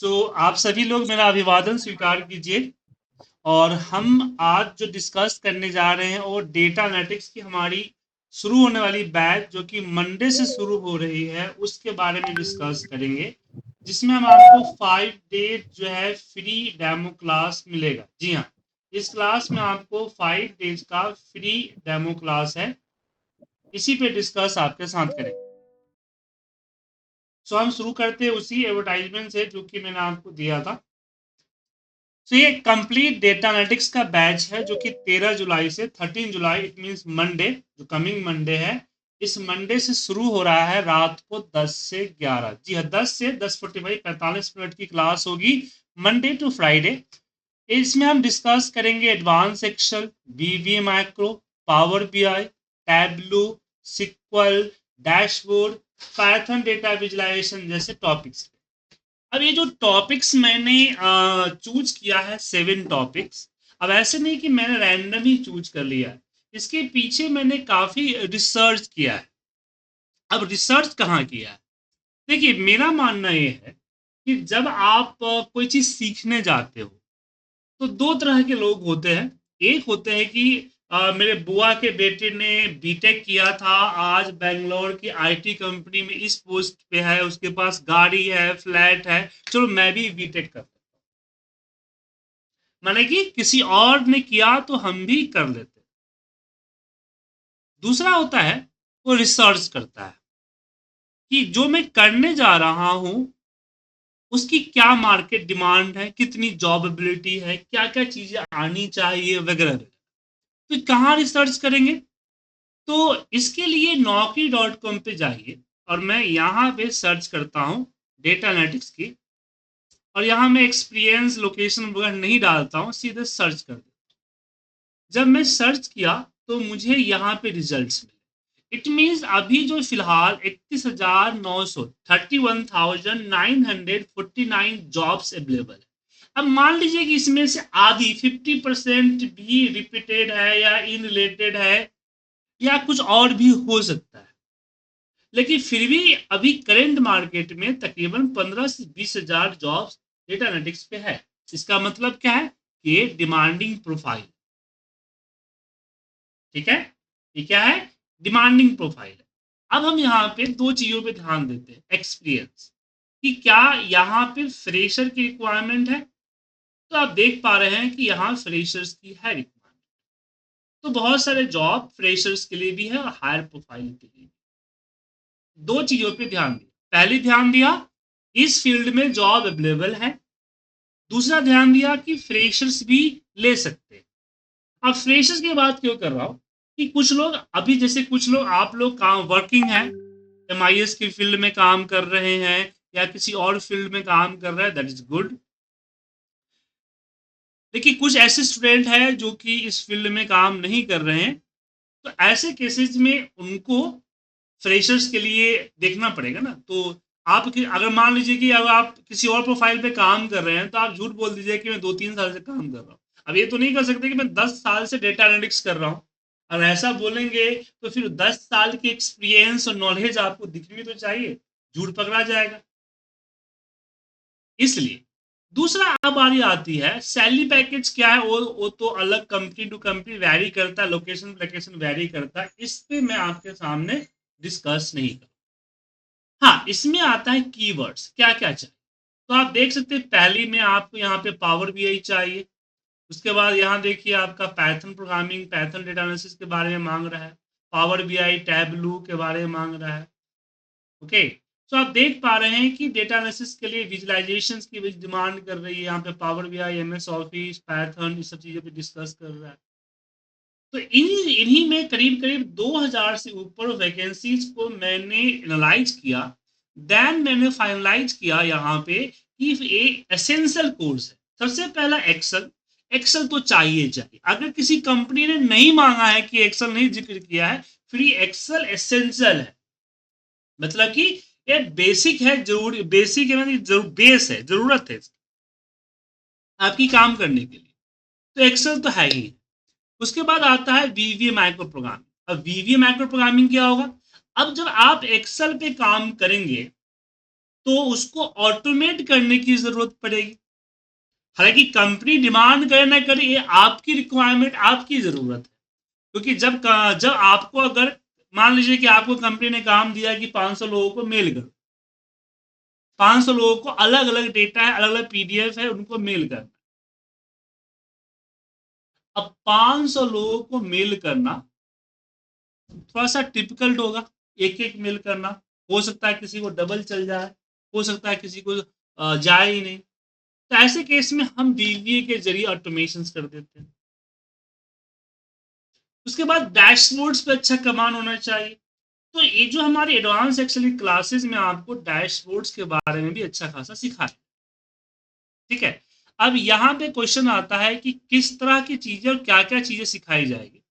आप सभी लोग मेरा अभिवादन स्वीकार कीजिए। और हम आज जो डिस्कस करने जा रहे हैं वो डेटा एनालिटिक्स की हमारी शुरू होने वाली बैच जो कि मंडे से शुरू हो रही है उसके बारे में डिस्कस करेंगे, जिसमें हम आपको 5 डे जो है फ्री डेमो क्लास मिलेगा। जी हाँ, इस क्लास में आपको 5 डेज का फ्री डेमो क्लास है, इसी पे डिस्कस आपके साथ करेंगे। हम शुरू करते हैं उसी एडवर्टाइजमेंट से जो कि मैंने आपको दिया था। ये कंप्लीट डेटा एनालिटिक्स का बैच है जो कि 13 जुलाई से 13 जुलाई, इट मींस मंडे, जो कमिंग मंडे है, इस मंडे से शुरू हो रहा है रात को 10 से 11। जी हाँ, 10 से 10:45 45 मिनट की क्लास होगी, मंडे टू फ्राइडे। इसमें हम डिस्कस करेंगे advance Excel, VBA macro, power BI, Tableau, SQL, dashboard, Python data visualisation जैसे टॉपिक्स। अब ये जो टॉपिक्स मैंने चूज किया है 7 टॉपिक्स, अब ऐसे नहीं कि मैंने रैंडम ही चूज कर लिया है, इसके पीछे मैंने काफी रिसर्च किया है। अब रिसर्च कहाँ किया है? देखिए, मेरा मानना ये है कि जब आप कोई चीज सीखने जाते हो तो दो तरह के लोग होते हैं। एक होते हैं कि मेरे बुआ के बेटे ने बीटेक किया था, आज बेंगलोर की आईटी कंपनी में इस पोस्ट पे है, उसके पास गाड़ी है, फ्लैट है, चलो मैं भी बीटेक कर, माने कि किसी और ने किया तो हम भी कर लेते। दूसरा होता है वो रिसर्च करता है कि जो मैं करने जा रहा हूं उसकी क्या मार्केट डिमांड है, कितनी जॉबबिलिटी है, क्या क्या चीजें आनी चाहिए वगैरह। तो कहाँ रिसर्च करेंगे? तो इसके लिए naukri.com पे जाइए और मैं यहाँ पे सर्च करता हूँ डेटा एनालिटिक्स की, और यहाँ मैं एक्सपीरियंस लोकेशन वगैरह नहीं डालता हूँ, सीधे सर्च कर देता हूँ। जब मैं सर्च किया तो मुझे यहाँ पे रिजल्ट्स मिले। इट मीन्स अभी जो फिलहाल 31,900 31,949 जॉब्स अवेलेबल है। अब मान लीजिए कि इसमें से आधी 50% भी रिपीटेड है या इन रिलेटेड है या कुछ और भी हो सकता है, लेकिन फिर भी अभी करेंट मार्केट में तकरीबन 15 से 20,000 जॉब्स डेटा एनालिटिक्स पे है। इसका मतलब क्या है कि डिमांडिंग प्रोफाइल, ठीक है, ये क्या है? डिमांडिंग प्रोफाइल है। अब हम यहाँ पे दो चीजों पे ध्यान देते हैं। एक्सपीरियंस, कि क्या यहाँ पे फ्रेशर की रिक्वायरमेंट है? तो आप देख पा रहे हैं कि यहाँ फ्रेशर्स की है रिक्वायरमेंट, तो बहुत सारे जॉब फ्रेशर्स के लिए भी है और हायर प्रोफाइल के लिए भी। दो चीजों पे ध्यान दिया। पहले ध्यान दिया इस फील्ड में जॉब अवेलेबल है, दूसरा ध्यान दिया कि फ्रेशर्स भी ले सकते हैं। अब फ्रेशर्स की बात क्यों कर रहा हूं कि कुछ लोग अभी, जैसे कुछ लोग, आप लोग काम वर्किंग है, एमआईएस की फील्ड में काम कर रहे हैं या किसी और फील्ड में काम कर रहे हैं, दैट इज गुड। लेकिन कुछ ऐसे स्टूडेंट हैं जो कि इस फील्ड में काम नहीं कर रहे हैं, तो ऐसे केसेस में उनको फ्रेशर्स के लिए देखना पड़ेगा ना। तो आप अगर मान लीजिए कि अगर आप किसी और प्रोफाइल पे काम कर रहे हैं तो आप झूठ बोल दीजिए कि मैं 2-3 साल से काम कर रहा हूँ। अब ये तो नहीं कर सकते कि मैं 10 साल से डेटा एनालिटिक्स कर रहा हूँ। अगर ऐसा बोलेंगे तो फिर 10 साल की एक्सपीरियंस और नॉलेज आपको दिखनी तो चाहिए, झूठ पकड़ा जाएगा। इसलिए दूसरा अब बारी आती है सैलरी पैकेज क्या है, वो तो अलग कंपनी टू कंपनी वैरी करता है, लोकेशन लोकेशन वैरी करता है, इस पे मैं आपके सामने डिस्कस नहीं कर। हाँ, इसमें आता है कीवर्ड्स, क्या क्या चाहिए। तो आप देख सकते हैं पहली में आपको यहाँ पे पावर बीआई चाहिए, उसके बाद यहाँ देखिए आपका Python programming, Python data analysis के बारे में मांग रहा है, पावर बीआई टैबलू के बारे में मांग रहा है। ओके, तो आप देख पा रहे हैं कि डेटा एनालिसिस के लिए विजुलाइजेशन की डिमांड कर रही है, यहाँ पे power BI, MS office, Python, इस सब चीजों पे डिस्कस कर रहा है। तो इन्हीं में करीब करीब 2000 से ऊपर वैकेंसीज को मैंने एनालाइज किया। देन मैंने फाइनलाइज किया यहाँ पे कि एक एसेंशियल कोर्स है। सबसे पहला एक्सेल। एक्सेल तो चाहिए चाहिए, अगर किसी कंपनी ने नहीं मांगा है कि एक्सेल नहीं जिक्र किया है, फिर एक्सेल एसेंशियल है, मतलब कि ये बेसिक है, जरूरी बेसिक है, मतलब बेस है, जरूरत है आपकी काम करने के लिए। तो एक्सेल तो है ही। उसके बाद आता है वीवीए माइक्रो प्रोग्रामिंग। अब वीवीए माइक्रो प्रोग्रामिंग क्या होगा? अब जब आप एक्सेल पे काम करेंगे तो उसको ऑटोमेट करने की जरूरत पड़ेगी। हालांकि कंपनी डिमांड करे ना करे, ये आपकी रिक्वायरमेंट, आपकी जरूरत है। क्योंकि जब आपको, अगर मान लीजिए कि आपको कंपनी ने काम दिया कि 500 लोगों को मेल करो, 500 लोगों को अलग अलग डेटा है, अलग अलग पीडीएफ है, उनको मेल करना। अब 500 लोगों को मेल करना थोड़ा सा टिपिकल्ट होगा, एक एक मेल करना। हो सकता है किसी को डबल चल जाए, हो सकता है किसी को जाए ही नहीं। तो ऐसे केस में हम वीवीए के जरिए ऑटोमेशन कर देते हैं। उसके बाद डैशबोर्ड्स पे अच्छा कमांड होना चाहिए। तो ये जो हमारे एडवांस एक्सेल की क्लासेस में आपको डैशबोर्ड्स के बारे में भी अच्छा खासा सिखाए। ठीक है। अब यहाँ पे क्वेश्चन आता है कि किस तरह की चीजें और क्या क्या चीजें सिखाई जाएगी।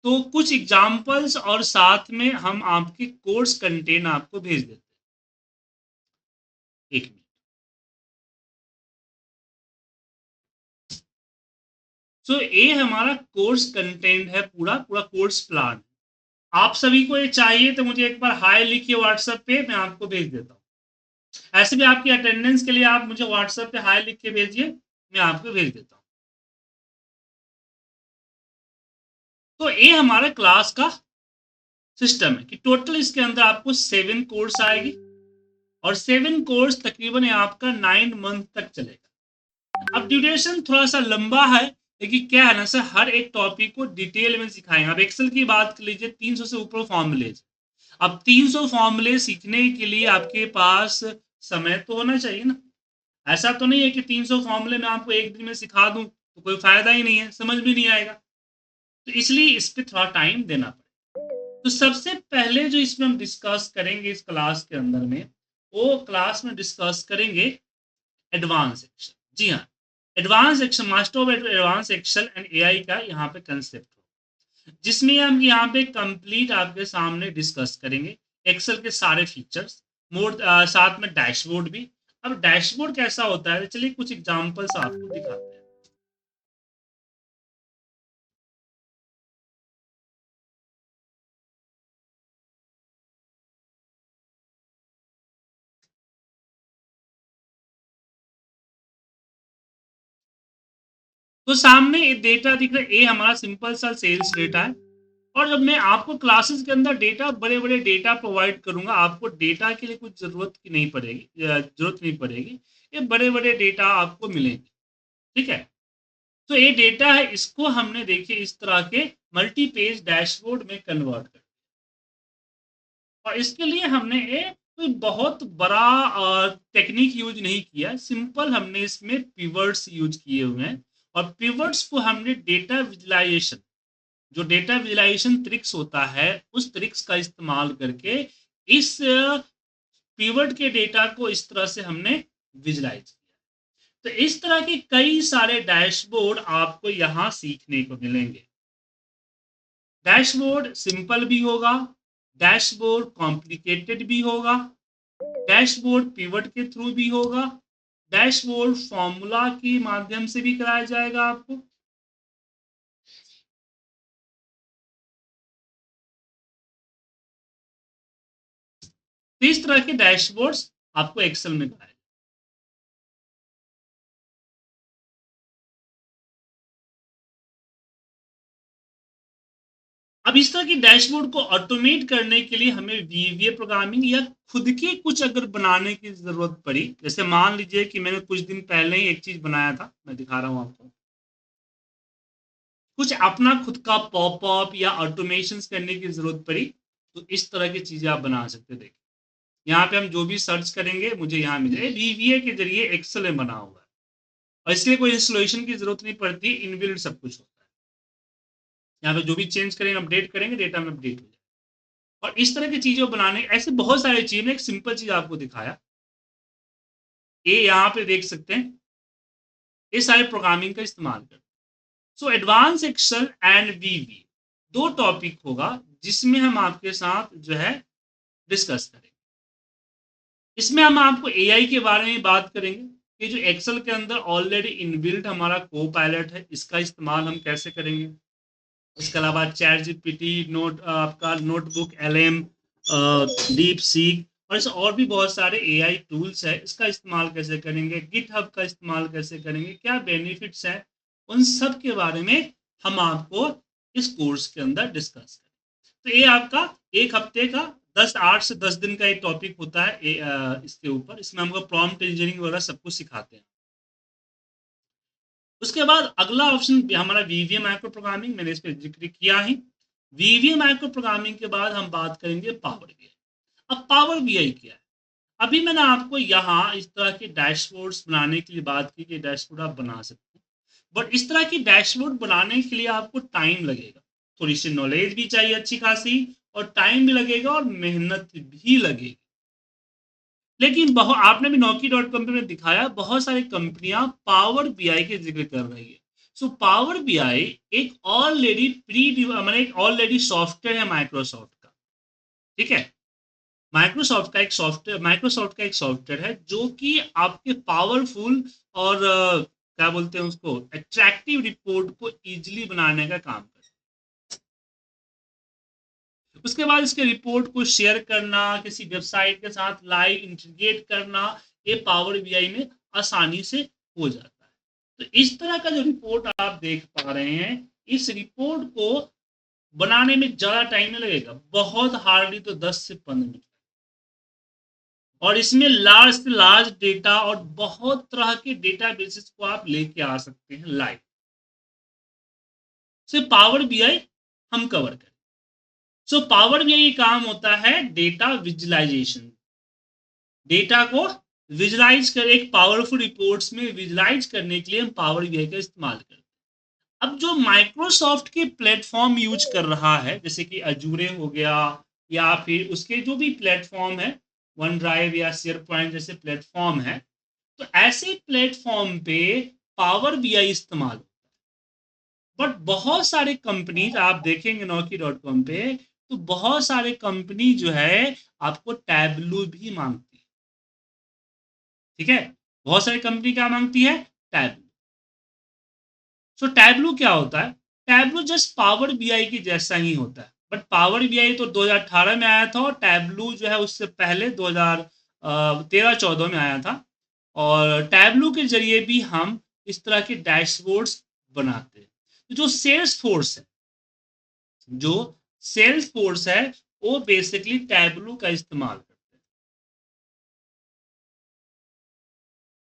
तो कुछ एग्जाम्पल्स और साथ में हम आपके कोर्स कंटेंट आपको भेज देते हैं। एक मिनट। सो ये हमारा कोर्स कंटेंट है, पूरा पूरा कोर्स प्लान। आप सभी को ये चाहिए तो मुझे एक बार हाई लिखिए व्हाट्सएप पे, मैं आपको भेज देता हूँ। ऐसे भी आपकी अटेंडेंस के लिए आप मुझे व्हाट्सएप पे हाई लिख के भेजिए, मैं आपको भेज देता हूँ। तो ये हमारा क्लास का सिस्टम है कि टोटल इसके अंदर आपको 7 कोर्स आएगी, और 7 कोर्स तकरीबन आपका 9 मंथ तक चलेगा। अब ड्यूरेशन थोड़ा सा लंबा है, लेकिन क्या है ना सर, हर एक टॉपिक को डिटेल में सिखाएंगे। अब एक्सेल की बात कर लीजिए, 300 से ऊपर फॉर्मूले। अब 300 फॉर्मूले सीखने के लिए आपके पास समय तो होना चाहिए ना। ऐसा तो नहीं है कि 300 फॉर्मूले मैं आपको एक दिन में सिखा दूं तो कोई फायदा ही नहीं है, समझ भी नहीं आएगा। तो इसलिए इस पर थोड़ा टाइम देना पड़ेगा। तो सबसे पहले जो इसमें हम डिस्कस करेंगे इस क्लास के अंदर में, वो क्लास में डिस्कस करेंगे एडवांस एक्सेल। जी हाँ, advance Excel, master of advance Excel and AI का यहाँ पे कंसेप्ट हो, जिसमें हम यहाँ पे कंप्लीट आपके सामने डिस्कस करेंगे एक्सेल के सारे फीचर्स, मोड साथ में डैशबोर्ड भी। अब डैशबोर्ड कैसा होता है, चलिए कुछ एग्जांपल्स आपको दिखाते हैं। तो सामने डेटा दिख रहा है, ये हमारा सिंपल सा सेल्स डेटा है। और जब मैं आपको क्लासेस के अंदर डेटा, बड़े बड़े डेटा प्रोवाइड करूंगा, आपको डेटा के लिए कुछ जरूरत नहीं पड़ेगी। ये बड़े बड़े डेटा आपको मिलेंगे। ठीक है। तो ये डेटा है, इसको हमने देखिए इस तरह के मल्टी पेज डैशबोर्ड में कन्वर्ट कर, और इसके लिए हमने एक कोई बहुत बड़ा टेक्निक यूज नहीं किया। सिंपल हमने इसमें पिवर्ट्स यूज किए हुए हैं, और पिवर्ट्स को हमने डेटा विजुलाइजेशन, जो डेटा विजुलाइजेशन ट्रिक्स होता है, उस ट्रिक्स का इस्तेमाल करके इस पिवट के डेटा को इस तरह से हमने विजुलाइज किया। तो इस तरह के कई सारे डैशबोर्ड आपको यहां सीखने को मिलेंगे। डैशबोर्ड सिंपल भी होगा, डैशबोर्ड कॉम्प्लिकेटेड भी होगा, डैशबोर्ड पिवट के थ्रू भी होगा, डैशबोर्ड फॉर्मूला के माध्यम से भी कराया जाएगा आपको। तो इस तरह के डैशबोर्ड्स आपको एक्सेल में कराए। अब इस तरह की डैशबोर्ड को ऑटोमेट करने के लिए हमें वीवीए प्रोग्रामिंग या खुद की कुछ अगर बनाने की जरूरत पड़ी, जैसे मान लीजिए कि मैंने कुछ दिन पहले ही एक चीज बनाया था, मैं दिखा रहा हूं आपको। कुछ अपना खुद का पॉपअप या ऑटोमेशन करने की जरूरत पड़ी, तो इस तरह की चीजें आप बना सकते। देखिए यहाँ पे हम जो भी सर्च करेंगे मुझे यहाँ मिल जाए, वीवीए के जरिए एक्सेल में बना हुआ है, और इसके लिए कोई इंस्टॉलेशन की जरूरत नहीं पड़ती, इनबिल्ट सब कुछ होता है। यहाँ पे जो भी चेंज करेंगे, अपडेट करेंगे, डेटा में अपडेट हो जाए। और इस तरह की चीजें बनाने, ऐसे बहुत सारी चीजें, एक सिंपल चीज आपको दिखाया, ये यहाँ पे देख सकते हैं, ये सारे प्रोग्रामिंग का इस्तेमाल कर। सो एडवांस एक्सेल एंड वीवी दो टॉपिक होगा जिसमें हम आपके साथ जो है डिस्कस करेंगे। इसमें हम आपको एआई के बारे में बात करेंगे कि जो एक्सेल के अंदर ऑलरेडी इनबिल्ट हमारा को पायलट है, इसका इस्तेमाल हम कैसे करेंगे। इसके अलावा चैट जीपीटी, आपका नोटबुक, एलएम, डीप सीक, और इसे और भी बहुत सारे AI टूल्स है, इसका इस्तेमाल कैसे करेंगे, गिटहब का इस्तेमाल कैसे करेंगे, क्या बेनिफिट्स है, उन सब के बारे में हम आपको इस कोर्स के अंदर डिस्कस करें। तो ये आपका एक हफ्ते का 8 से 10 दिन का एक टॉपिक होता है इसके ऊपर। इसमें हमको प्रॉम्प्ट इंजीनियरिंग वगैरह सब कुछ सिखाते हैं। उसके बाद अगला ऑप्शन हमारा वीवीएम माइक्रो प्रोग्रामिंग, मैंने इस पर जिक्र किया ही। वीवीएम माइक्रो प्रोग्रामिंग के बाद हम बात करेंगे पावर बीआई। अब पावर बीआई क्या है? अभी मैंने आपको यहाँ इस तरह के डैशबोर्ड्स बनाने के लिए बात की कि डैशबोर्ड आप बना सकते हैं, बट इस तरह की डैशबोर्ड बनाने के लिए आपको टाइम लगेगा, थोड़ी सी नॉलेज भी चाहिए अच्छी खासी, और टाइम भी लगेगा और मेहनत भी लगेगी। लेकिन बहुत आपने भी Naukri.com पे दिखाया, बहुत सारी कंपनियां पावर बीआई के जिक्र कर रही है। सो पावर बीआई एक ऑलरेडी मैंने एक ऑलरेडी सॉफ्टवेयर है माइक्रोसॉफ्ट का, ठीक है। माइक्रोसॉफ्ट का एक सॉफ्टवेयर है जो कि आपके पावरफुल और क्या बोलते हैं उसको, अट्रैक्टिव रिपोर्ट को इजीली बनाने का काम करता है। उसके बाद इसके रिपोर्ट को शेयर करना, किसी वेबसाइट के साथ लाइव इंटीग्रेट करना, ये पावर बीआई में आसानी से हो जाता है। तो इस तरह का जो रिपोर्ट आप देख पा रहे हैं, इस रिपोर्ट को बनाने में ज्यादा टाइम नहीं लगेगा, बहुत हार्डली तो 10 से 15 मिनट, और इसमें लार्ज से लार्ज डेटा और बहुत तरह के डेटा बेसिस को आप लेके आ सकते हैं लाइव। सिर्फ पावर बीआई हम कवर करें। सो पावर बीआई काम होता है डेटा विजुअलाइजेशन, डेटा को विजुलाइज कर एक पावरफुल रिपोर्ट्स में विजुलाइज करने के लिए हम पावर बीआई का इस्तेमाल करते हैं। अब जो माइक्रोसॉफ्ट के प्लेटफॉर्म यूज कर रहा है, जैसे कि अजूरे हो गया, या फिर उसके जो भी प्लेटफॉर्म है, वन ड्राइव या शेयर पॉइंट जैसे प्लेटफॉर्म है, तो ऐसे प्लेटफॉर्म पे पावर बीआई इस्तेमाल होता है। बट बहुत सारे कंपनीज आप देखेंगे Naukri.com पे, तो बहुत सारे कंपनी जो है आपको टैबलू भी मांगती है, ठीक है। बहुत सारी कंपनी क्या मांगती है, टैबलू। सो टैबलू क्या होता है, टैबलू जस्ट पावर बीआई की जैसा ही होता है, बट पावर बीआई तो 2018 में आया था, और टैबलू जो है उससे पहले 2013-14 में आया था। और टैबलू के जरिए भी हम इस तरह के डैशबोर्ड्स बनाते हैं। तो जो सेल्स फोर्स है, जो सेल्स फोर्स है, वो बेसिकली टैबलू का इस्तेमाल करते हैं,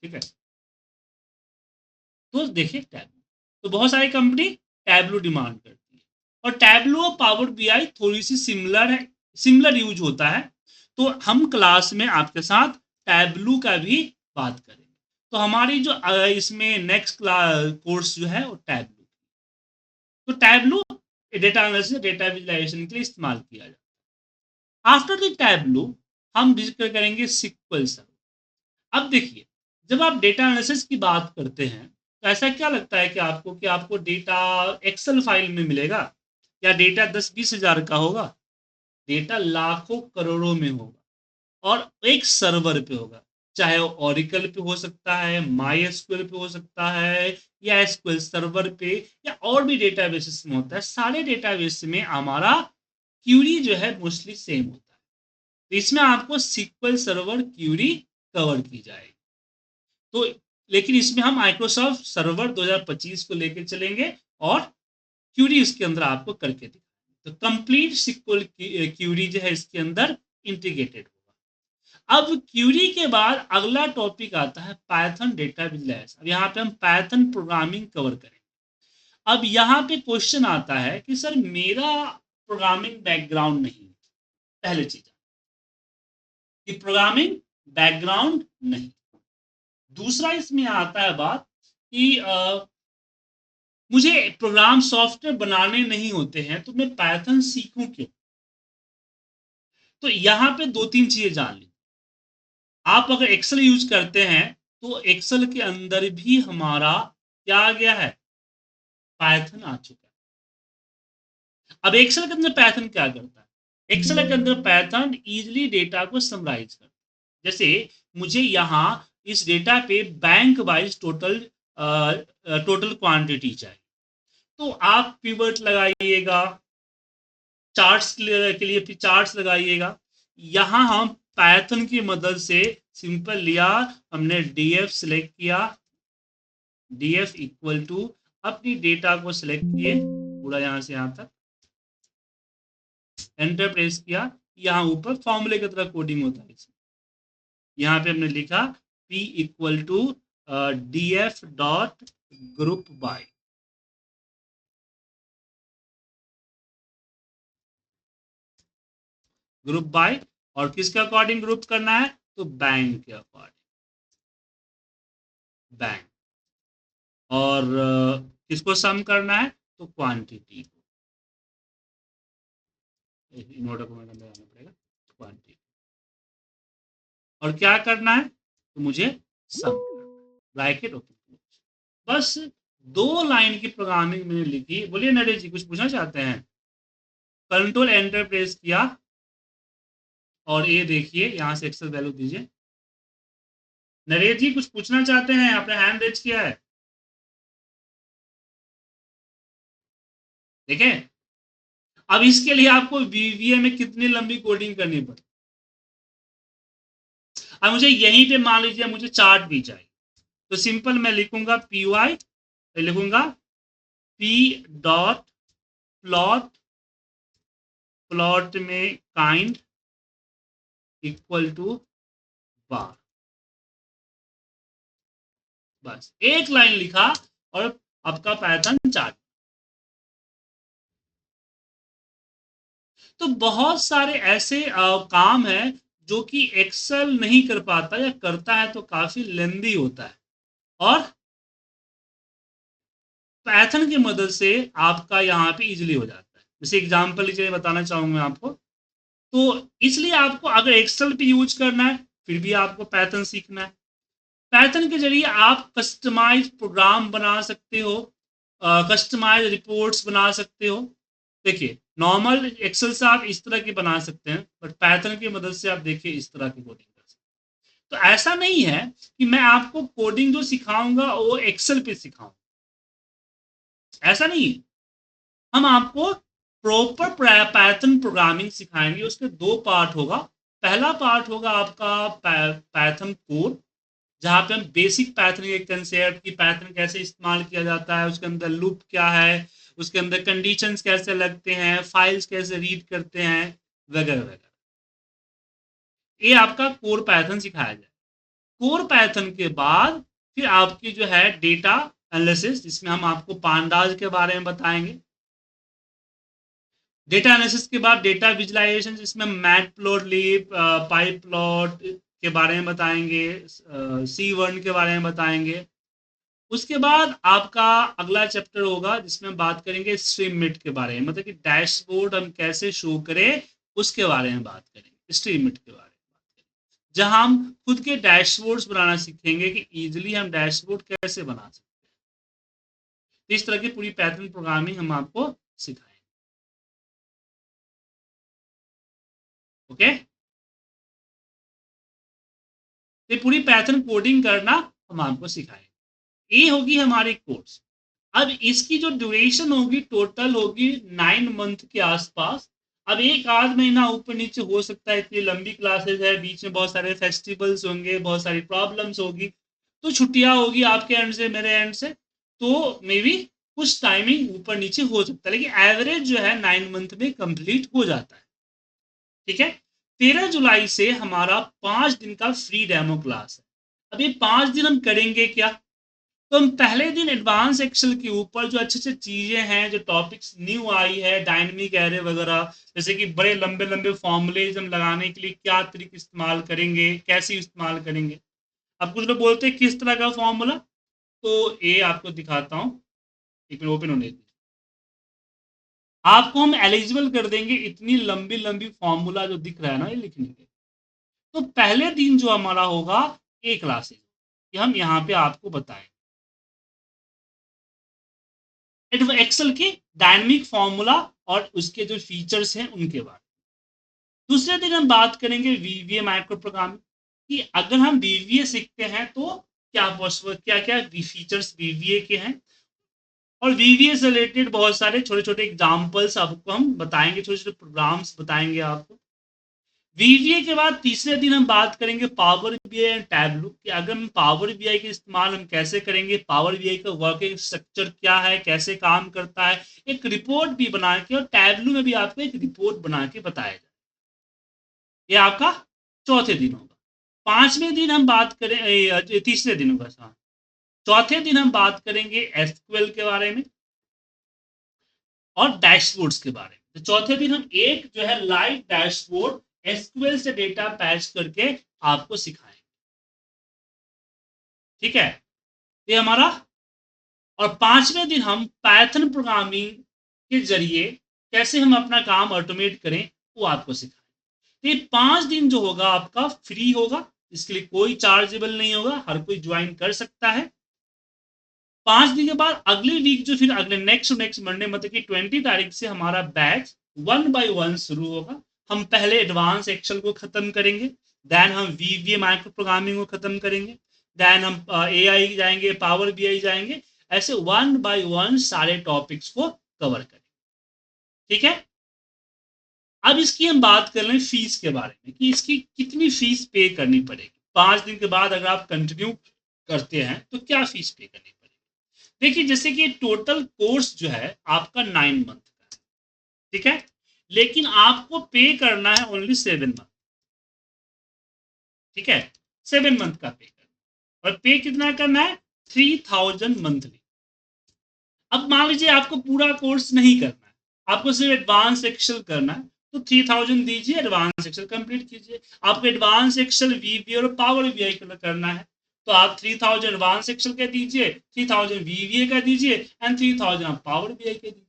ठीक है। तो देखिए टैबलू, तो बहुत सारी कंपनी टैबलू डिमांड करती है, और टैबलू और पावर बीआई थोड़ी सी सिमिलर है, सिमिलर यूज होता है। तो हम क्लास में आपके साथ टैबलू का भी बात करेंगे। तो हमारी जो इसमें नेक्स्ट कोर्स जो है वो टैबलू। तो Tableau data analysis, data visualisation के लिए इस्तेमाल किया जाता है। आफ्टर द टैबलू हम जिक्र करेंगे सिक्वल सर्वर। अब देखिए, जब आप डेटा एनालिसिस की बात करते हैं, तो ऐसा क्या लगता है कि आपको डेटा एक्सेल फाइल में मिलेगा, या डेटा 10-20 हज़ार का होगा? डेटा लाखों करोड़ों में होगा, और एक सर्वर पे होगा। चाहे वो ऑरिकल पे हो सकता है, माई एसक्यूएल पे हो सकता है, या एसक्यूएल सर्वर पे, या और भी डेटाबेसेस में होता है। सारे डेटाबेस में हमारा क्यूरी जो है मोस्टली सेम होता है। तो इसमें आपको सिक्वल सर्वर क्यूरी कवर की जाएगी। तो लेकिन इसमें हम माइक्रोसॉफ्ट सर्वर 2025 को लेकर चलेंगे, और क्यूरी इसके अंदर आपको करके दिखाएंगे। तो कंप्लीट सिक्वल क्यूरी जो है इसके अंदर इंटीग्रेटेड होगा। अब क्यूरी के बाद अगला टॉपिक आता है पाइथन डेटा विजुलाइजेशन। अब यहाँ पे हम पाइथन प्रोग्रामिंग कवर करेंगे। अब यहाँ पे क्वेश्चन आता है कि सर मेरा प्रोग्रामिंग बैकग्राउंड नहीं, पहले चीज कि प्रोग्रामिंग बैकग्राउंड नहीं। दूसरा इसमें आता है बात कि मुझे प्रोग्राम सॉफ्टवेयर बनाने नहीं होते हैं, तो मैं पाइथन सीखूं क्यों? तो यहाँ पे 2-3 चीजें जान ली। आप अगर एक्सेल यूज करते हैं, तो एक्सेल के अंदर भी हमारा क्या आ गया है, पाइथन आ चुका है। अब एक्सेल के अंदर पाइथन क्या करता है, एक्सेल के अंदर पाइथन इजिली डेटा को समराइज करता है। जैसे मुझे यहाँ इस डेटा पे बैंक वाइज टोटल क्वांटिटी चाहिए, तो आप पिवट लगाइएगा, चार्ट्स के लिए फिर चार्ट्स लगाइएगा। यहाँ हम पाइथन की मदद से सिंपल लिया हमने df सिलेक्ट किया, df इक्वल टू अपनी डेटा को सिलेक्ट किए पूरा यहां से यहां तक, एंटर प्रेस किया, यहाँ ऊपर फॉर्मूले की तरह कोडिंग होता है। यहाँ पे हमने लिखा p equal to df dot group by, group by, और किसके अकॉर्डिंग ग्रुप करना है, तो बैंक के अकॉर्डिंग, बैंक, और किसको सम करना है, तो क्वांटिटी को, इन्वर्टर को लगाना पड़ेगा, क्वांटिटी, और क्या करना है, तो मुझे सम करना है, ब्रैकेट ओपन, बस 2 लाइन की प्रोग्रामिंग मैंने लिखी। बोलिए नरेश जी कुछ पूछना चाहते हैं? कंट्रोल एंटर प्रेस किया और ये देखिए यहां से एक्सेल वैल्यू दीजिए। नरेश जी कुछ पूछना चाहते हैं, आपने हैंड रेज किया है, देखें। अब इसके लिए आपको वीवीए में कितनी लंबी कोडिंग करनी पड़ती। अब मुझे यहीं पे मान लीजिए मुझे चार्ट भी चाहिए, तो सिंपल मैं लिखूंगा पी वाई, लिखूंगा पी डॉट प्लॉट, प्लॉट में काइंड इक्वल टू बार, बस एक लाइन लिखा और आपका पैटर्न चार्ट। तो बहुत सारे ऐसे काम है जो कि एक्सेल नहीं कर पाता, या करता है तो काफी लेंदी होता है, और पैथन की मदद से आपका यहाँ पे इजीली हो जाता है। जैसे एग्जांपल लीजिए बताना चाहूंगा आपको, तो इसलिए आपको अगर एक्सेल पे यूज करना है फिर भी आपको पैथन सीखना है। पैथन के जरिए आप कस्टमाइज प्रोग्राम बना सकते हो, कस्टमाइज रिपोर्ट्स बना सकते हो। देखिए नॉर्मल एक्सेल से आप इस तरह की बना सकते हैं, बट पैथन की मदद से आप देखिए इस तरह की कोडिंग कर सकते हैं। तो ऐसा नहीं है कि मैं आपको कोडिंग जो सिखाऊंगा वो एक्सेल पे सिखाऊंगा, ऐसा नहीं है। हम आपको प्रॉपर पैथन प्रोग्रामिंग सिखाएंगे। उसके 2 पार्ट होगा। पहला पार्ट होगा आपका पैथन कोड, जहाँ पे हम बेसिक पैथन के कंसेप्ट की, पैथन कैसे इस्तेमाल किया जाता है, उसके अंदर लूप क्या है, उसके अंदर कंडीशंस कैसे लगते हैं, फाइल्स कैसे रीड करते हैं, वगैरह वगैरह, ये आपका कोर पैथन सिखाया जाए। कोर पैथन के बाद फिर आपकी जो है डेटा एनालिसिस, जिसमें हम आपको पांडाज के बारे में बताएंगे। डेटा एनालिसिस के बाद डेटा विजुलाइजेशन, जिसमें मैट प्लॉट, लीप, पाइप प्लॉट के बारे में बताएंगे, C1 के बारे में बताएंगे। उसके बाद आपका अगला चैप्टर होगा जिसमें बात करेंगे स्ट्रीम मिट के बारे में, मतलब कि डैशबोर्ड हम कैसे शो करें उसके बारे में बात करेंगे, स्ट्रीम मिट के बारे में बात करेंगे, जहां हम खुद के डैशबोर्ड्स बनाना सीखेंगे कि इजीली हम डैशबोर्ड कैसे बना सकते हैं। इस तरह की पूरी पैटर्न प्रोग्रामिंग हम आपको सिखाएंगे। ओके, ये पूरी पैटर्न कोडिंग करना हम आपको सिखाएंगे। ये होगी हमारी कोर्स। अब इसकी जो ड्यूरेशन होगी टोटल होगी 9 मंथ के आसपास। अब एक आध महीना ऊपर नीचे हो सकता है, इतनी लंबी क्लासेस है, बीच में बहुत सारे फेस्टिवल्स होंगे, बहुत सारी प्रॉब्लम्स होगी, तो छुट्टियां होगी आपके एंड से मेरे एंड से, तो मे बी कुछ टाइमिंग ऊपर नीचे हो सकता है, लेकिन एवरेज जो है 9 मंथ में कंप्लीट हो जाता है। ठीक है, 13 जुलाई से हमारा 5 दिन का फ्री डेमो क्लास है। अब ये 5 दिन हम करेंगे क्या, तो हम पहले दिन एडवांस एक्सेल के ऊपर जो अच्छे अच्छे चीजें हैं, जो टॉपिक्स न्यू आई है, डायनेमिक एरे वगैरह, जैसे कि बड़े लंबे लंबे फॉर्मूलेज हम लगाने के लिए क्या तरीके इस्तेमाल करेंगे, कैसे इस्तेमाल करेंगे। अब कुछ लोग बोलते हैं किस तरह का फॉर्मूला, तो ये आपको दिखाता हूँ, एक मिनट ओपन होने दीजिए। आपको हम एलिजिबल कर देंगे इतनी लंबी लंबी फॉर्मूला जो दिख रहा है ना ये लिखने के। तो पहले दिन जो हमारा होगा ए क्लासेज, कि हम यहाँ पे आपको बताएं एक्सेल के डायनेमिक फॉर्मूला और उसके जो फीचर्स हैं उनके बारे में। दूसरे दिन हम बात करेंगे वीवीए माइक्रो प्रोग्रामिंग, कि अगर हम वीवीए सीखते हैं तो क्या पॉसिबल, क्या क्या फीचर्स वीवीए के हैं, और वीवीए से रिलेटेड बहुत सारे छोटे छोटे एग्जाम्पल्स आपको हम बताएंगे, छोटे छोटे प्रोग्राम्स बताएंगे आपको। वीवीए के बाद तीसरे दिन हम बात करेंगे पावर बीआई एंड टैबलू कि अगर हम पावर बीआई का इस्तेमाल हम कैसे करेंगे, पावर बीआई का वर्किंग स्ट्रक्चर क्या है, कैसे काम करता है, एक रिपोर्ट भी बना के, और टैबलू में भी आपको एक रिपोर्ट बना के बताया जाए। ये आपका चौथे दिन होगा। पांचवें दिन हम बात करें, तीसरे दिन होगा, चौथे दिन हम बात करेंगे एसक्यूएल के बारे में और डैशबोर्ड्स के बारे में। तो चौथे दिन हम एक जो है लाइव डैशबोर्ड एसक्यूएल से डेटा पैच करके आपको सिखाएंगे। ठीक है, ये हमारा। और पांचवें दिन हम पाइथन प्रोग्रामिंग के जरिए कैसे हम अपना काम ऑटोमेट करें वो आपको सिखाएंगे। तो ये 5 दिन जो होगा आपका फ्री होगा, इसके लिए कोई चार्जेबल नहीं होगा, हर कोई ज्वाइन कर सकता है। 5 दिन के बाद अगले वीक जो फिर अगले नेक्स्ट मंडे मतलब कि 20 तारीख से हमारा बैच 1 by 1 शुरू होगा। हम पहले एडवांस एक्सेल को खत्म करेंगे, देन हम वीवीए माइक्रो प्रोग्रामिंग को खत्म करेंगे, देन हम एआई जाएंगे, पावर बीआई जाएंगे, ऐसे 1 by 1 सारे टॉपिक्स को कवर करेंगे। ठीक है, अब इसकी हम बात कर लें फीस के बारे में कि इसकी कितनी फीस पे करनी पड़ेगी। 5 दिन के बाद अगर आप कंटिन्यू करते हैं तो क्या फीस पे करनी पड़ेगी। देखिए, जैसे कि टोटल कोर्स जो है आपका 9 मंथ का है, ठीक है, लेकिन आपको पे करना है ओनली 7 मंथ। ठीक है, 7 मंथ का पे करना, और पे कितना करना है, 3000 मंथली। अब मान लीजिए आपको पूरा कोर्स नहीं करना है, आपको सिर्फ एडवांस एक्सेल करना है, तो 3000 दीजिए, एडवांस एक्सेल कंप्लीट कीजिए। आपको एडवांस एक्सेल वीवीए और पावर बीआई करना है, तो आप 3000 एडवांस एक्सेल का दीजिए, 3000 वीवीए का दीजिए एंड 3000 आप पावर बीआई का दीजिए।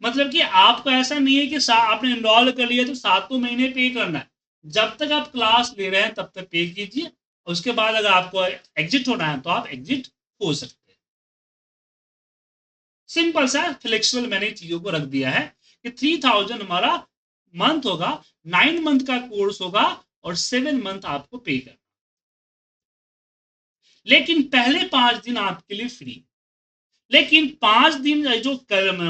मतलब कि आपको ऐसा नहीं है कि आपने इनरोल कर लिया तो 7 महीने पे करना है। जब तक आप क्लास ले रहे हैं तब तक पे कीजिए, उसके बाद अगर आपको एग्जिट होना है तो आप एग्जिट हो सकते हैं। सिंपल सा फ्लेक्सिबल मैंने चीजों को रख दिया है कि 3000 हमारा मंथ होगा, 9 मंथ का कोर्स होगा और 7 मंथ आपको पे करना। लेकिन पहले 5 दिन आपके लिए फ्री। लेकिन 5 दिन जो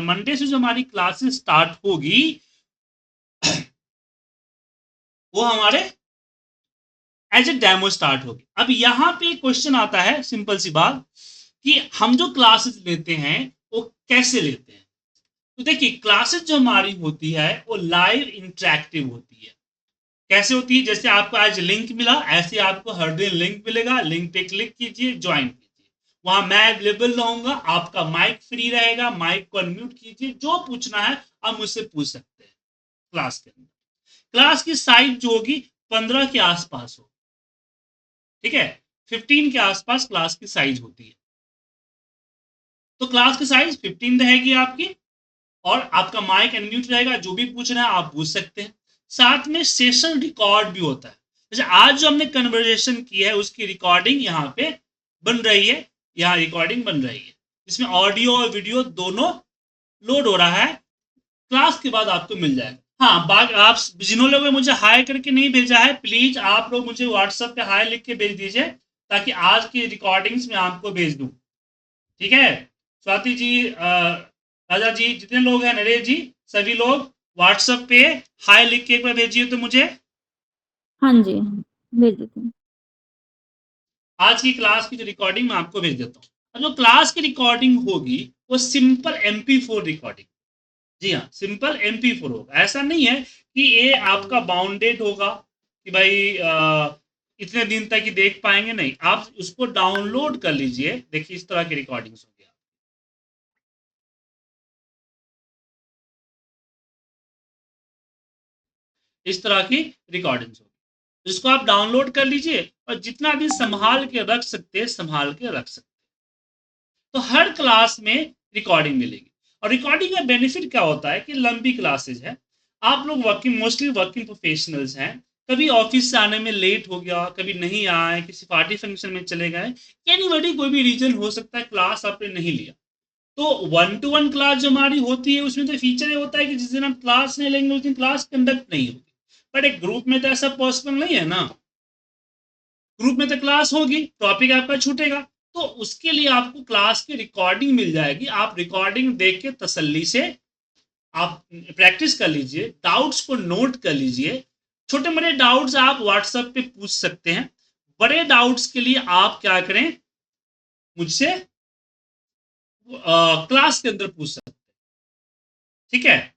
मंडे से जो हमारी क्लासेस स्टार्ट होगी वो हमारे एज ए डेमो स्टार्ट होगी। अब यहां पे क्वेश्चन आता है, सिंपल सी बात, कि हम जो क्लासेस लेते हैं वो कैसे लेते हैं। तो देखिए, क्लासेस जो हमारी होती है वो लाइव इंटरेक्टिव होती है। कैसे होती है, जैसे आपको आज लिंक मिला, ऐसे आपको हर दिन लिंक मिलेगा, लिंक पे क्लिक कीजिए, ज्वाइन कीजिए, वहां मैं अवेलेबल रहूंगा, आपका माइक फ्री रहेगा, माइक को अनम्यूट कीजिए, जो पूछना है आप मुझसे पूछ सकते हैं क्लास के अंदर। क्लास की साइज जो होगी 15 के आसपास हो, ठीक है, 15 के आसपास क्लास की साइज होती है। तो क्लास की साइज 15 रहेगी आपकी, और आपका माइक अनम्यूट रहेगा, जो भी पूछना है आप पूछ सकते हैं। साथ में सेशन रिकॉर्ड भी होता है, जैसे आज जो हमने कन्वर्सेशन की है उसकी रिकॉर्डिंग यहाँ पे बन रही है, यहाँ रिकॉर्डिंग बन रही है, इसमें ऑडियो और वीडियो दोनों लोड हो रहा है, क्लास के बाद आपको मिल जाएगा। हाँ, बाकी आप जिन्होंने लोगों ने मुझे हाई करके नहीं भेजा है, प्लीज आप लोग मुझे व्हाट्सएप पे हाई लिख के भेज दीजिए, ताकि आज की रिकॉर्डिंग्स में आपको भेज दूं। ठीक है, स्वाति जी, राजा जी, जितने लोग हैं, नरेश जी, सभी लोग व्हाट्सएप पे हाई लिख के एक बार भेजिए तो मुझे। हाँ जी, भेज देती हूँ। आज की क्लास की जो रिकॉर्डिंग मैं आपको भेज देता हूँ। और जो क्लास की रिकॉर्डिंग होगी वो सिंपल MP4 रिकॉर्डिंग, जी हाँ, सिंपल MP4 होगा। ऐसा नहीं है कि ये आपका बाउंडेड होगा कि भाई इतने दिन तक ही देख पाएंगे, नहीं, आप उसको डाउनलोड कर लीजिए। देखिए, इस तरह की रिकॉर्डिंग्स होगी, इस तरह की रिकॉर्डिंग्स होगी, जिसको आप डाउनलोड कर लीजिए और जितना भी संभाल के रख सकते हैं संभाल के रख सकते हैं। तो हर क्लास में रिकॉर्डिंग मिलेगी। और रिकॉर्डिंग का बेनिफिट क्या होता है कि लंबी क्लासेज है, आप लोग मोस्टली वर्किंग प्रोफेशनल्स हैं, कभी ऑफिस से आने में लेट हो गया, कभी नहीं आए, किसी पार्टी फंक्शन में चले गए, एनीबॉडी, कोई भी रीजन हो सकता है, क्लास आपने नहीं लिया, तो 1 to 1 क्लास जो हमारी होती है उसमें तो फीचर ये होता है कि जिस दिन हम क्लास नहीं लेंगे उस दिन क्लास कंडक्ट नहीं होगी। बट एक ग्रुप में तो ऐसा पॉसिबल नहीं है ना, ग्रुप में तो क्लास होगी, टॉपिक आपका छूटेगा, तो उसके लिए आपको क्लास की रिकॉर्डिंग मिल जाएगी, आप रिकॉर्डिंग देख के तसल्ली से आप प्रैक्टिस कर लीजिए, डाउट्स को नोट कर लीजिए। छोटे मोटे डाउट्स आप व्हाट्सएप पे पूछ सकते हैं, बड़े डाउट्स के लिए आप क्या करें, मुझसे क्लास के अंदर पूछ सकते हैं, ठीक है।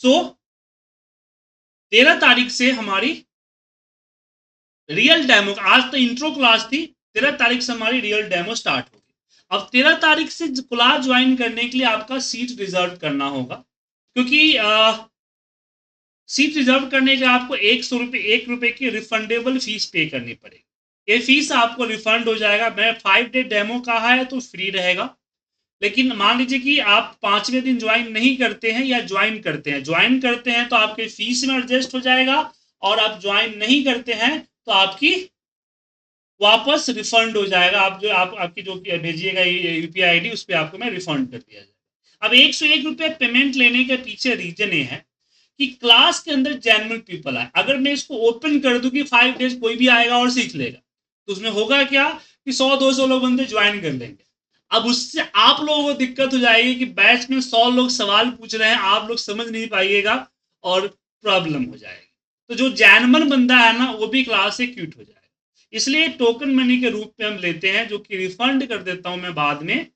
सो 13 तारीख से हमारी रियल डेमो, आज तो इंट्रो क्लास थी, 13 तारीख से हमारी रियल डेमो स्टार्ट होगी। अब 13 तारीख से क्लास ज्वाइन करने के लिए आपका सीट रिजर्व करना होगा, क्योंकि सीट रिजर्व करने के आपको 1 रुपए की रिफंडेबल फीस पे करनी पड़ेगी। ये फीस आपको रिफंड हो जाएगा। मैं 5 डे डेमो कहा है तो फ्री रहेगा, लेकिन मान लीजिए कि आप 5वें दिन ज्वाइन नहीं करते हैं या ज्वाइन करते हैं तो आपके फीस में एडजस्ट हो जाएगा, और आप ज्वाइन नहीं करते हैं तो आपकी वापस रिफंड हो जाएगा। आप जो आपकी जो भेजिएगा यूपीआई आईडी, उस पर आपको मैं रिफंड कर दिया जाएगा। अब 101 रुपये पेमेंट लेने के पीछे रीजन ये है कि क्लास के अंदर जेन्युइन पीपल आए। अगर मैं इसको ओपन कर दूं कि 5 डेज कोई भी आएगा और सीख लेगा, तो उसमें होगा क्या कि 100-200 लोग बंदे ज्वाइन कर लेंगे। अब उससे आप लोगों को दिक्कत हो जाएगी कि बैच में 100 लोग सवाल पूछ रहे हैं, आप लोग समझ नहीं पाइएगा और प्रॉब्लम हो जाएगी। तो जो जेन्युइन बंदा है ना, वो भी क्लास से क्यूट हो जाएगा। इसलिए टोकन मनी के रूप में हम लेते हैं, जो कि रिफंड कर देता हूं मैं बाद में।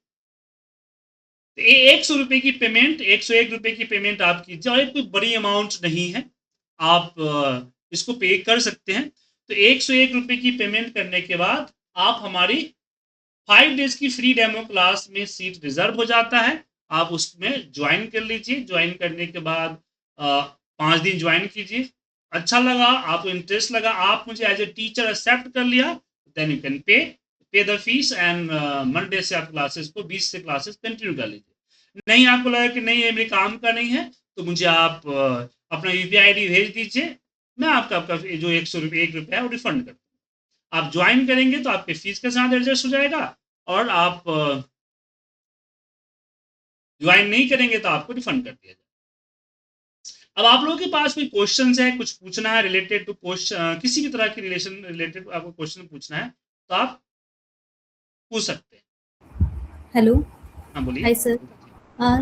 100 रुपए की पेमेंट, 101 रुपए की पेमेंट आप कीजिए, और ये कोई बड़ी अमाउंट नहीं है, आप इसको पे कर सकते हैं। तो 101 रुपए की पेमेंट करने के बाद आप हमारी 5 डेज की फ्री डेमो क्लास में सीट रिजर्व हो जाता है। आप उसमें ज्वाइन कर लीजिए। ज्वाइन करने के बाद 5 दिन ज्वाइन कीजिए, अच्छा लगा, आपको इंटरेस्ट लगा, आप मुझे एज ए टीचर एक्सेप्ट कर लिया, then you can pay the fees, and Monday से आप क्लासेस को 20 से क्लासेस कंटिन्यू कर लीजिए। नहीं आपको लगा कि नहीं ये मेरे काम का नहीं है, तो मुझे आप अपना यूपीआई आईडी भेज दीजिए, मैं आपका जो 101 रुपये है वो रिफंड कर दूँ। आप ज्वाइन करेंगे तो आपके फीस के साथ एडजस्ट हो जाएगा, और आप ज्वाइन नहीं करेंगे तो आपको रिफंड कर दिया जाएगा। अब आप लोगों के पास कोई क्वेश्चंस है, कुछ पूछना है रिलेटेड टू क्वेश्चन, किसी भी तरह की रिलेशन रिलेटेड आपको क्वेश्चन पूछना है तो आप पूछ सकते हैं। हेलो। हाँ बोलिए। Hi sir.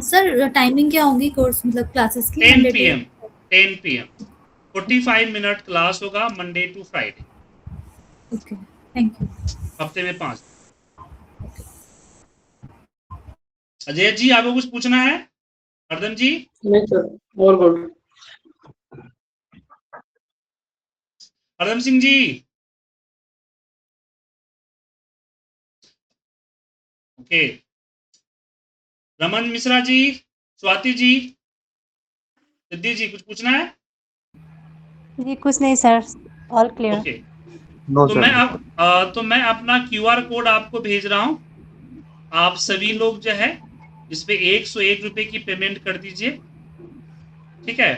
सर टाइमिंग क्या होगी कोर्स मतलब क्लासेस की? 10 PM 10 PM 45 मिनट क्लास होगा, Monday to Friday. Okay, thank you. हफ्ते में 5। अजय जी आपको कुछ पूछना है? हरदम जी? नहीं सर, और गुड। हरदम सिंह जी? ओके। रमन मिश्रा जी, स्वाति जी, सिद्धि जी, कुछ पूछना है? जी कुछ नहीं सर, ऑल क्लियर। ओके। तो मैं अपना QR कोड आपको भेज रहा हूं। आप सभी लोग जो है इस पे 101 रुपए की पेमेंट कर दीजिए, ठीक है।